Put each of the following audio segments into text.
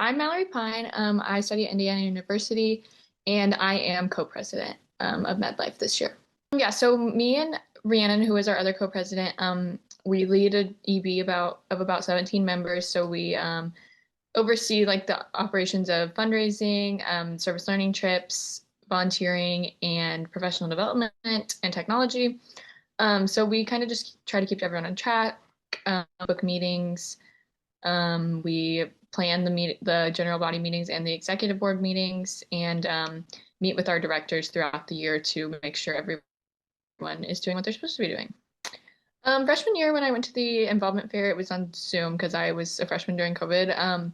I'm Mallory Pine. I study at Indiana University, and I am co-president of Medlife this year. Yeah, so me and Rhiannon, who is our other co-president, we lead a EB about 17 members. So we oversee like the operations of fundraising, service learning trips, volunteering, and professional development and technology. So we kind of just try to keep everyone on track, book meetings. We plan the general body meetings and the executive board meetings, and meet with our directors throughout the year to make sure everyone is doing what they're supposed to be doing. Freshman year, when I went to the involvement fair, it was on Zoom because I was a freshman during COVID.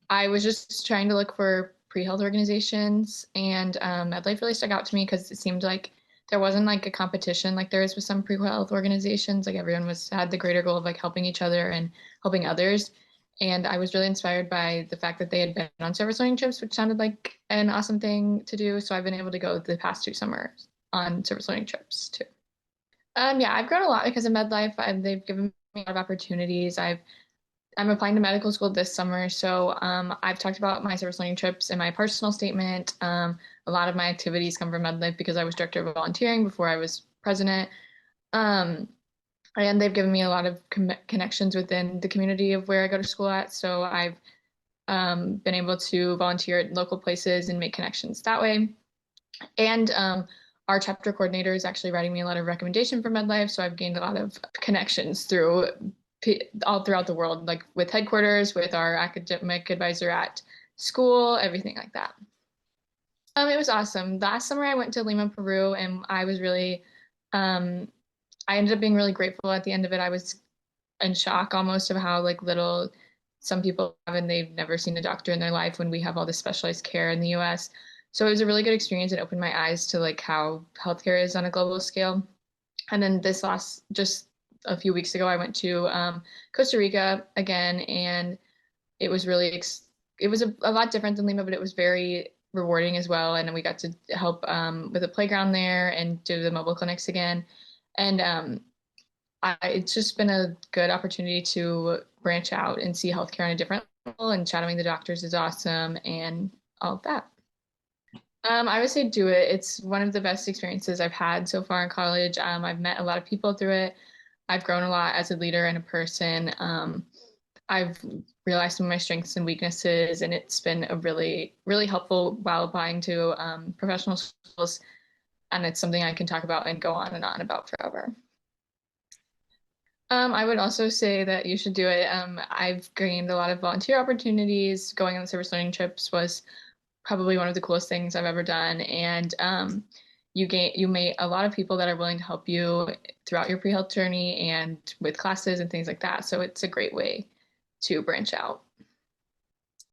I was just trying to look for pre-health organizations, and MedLife really stuck out to me because it seemed like there wasn't like a competition like there is with some pre-health organizations. Like everyone had the greater goal of like helping each other and helping others. And I was really inspired by the fact that they had been on service learning trips, which sounded like an awesome thing to do. So I've been able to go the past 2 summers on service learning trips too. Yeah, I've grown a lot because of MedLife. They've given me a lot of opportunities. I'm applying to medical school this summer, so I've talked about my service learning trips in my personal statement. A lot of my activities come from MedLife because I was director of volunteering before I was president. Um, and they've given me a lot of connections within the community of where I go to school at. So I've been able to volunteer at local places and make connections that way. And our chapter coordinator is actually writing me a lot of recommendation for MedLife. So I've gained a lot of connections through all throughout the world, like with headquarters, with our academic advisor at school, everything like that. It was awesome. Last summer I went to Lima, Peru, and um, I ended up being really grateful at the end of it. I was in shock almost of how like little some people have and they've never seen a doctor in their life when we have all this specialized care in the US. So it was a really good experience. It opened my eyes to like how healthcare is on a global scale. And then just a few weeks ago, I went to Costa Rica again, and it was it was a lot different than Lima, but it was very rewarding as well. And we got to help with a playground there and do the mobile clinics again. And it's just been a good opportunity to branch out and see healthcare on a different level. And shadowing the doctors is awesome, and all of that. I would say do it. It's one of the best experiences I've had so far in college. I've met a lot of people through it. I've grown a lot as a leader and a person. I've realized some of my strengths and weaknesses, and it's been a really helpful while applying to professional schools. And it's something I can talk about and go on and on about forever. I would also say that you should do it. I've gained a lot of volunteer opportunities. Going on the service learning trips was probably one of the coolest things I've ever done. And you meet a lot of people that are willing to help you throughout your pre-health journey and with classes and things like that. So it's a great way to branch out.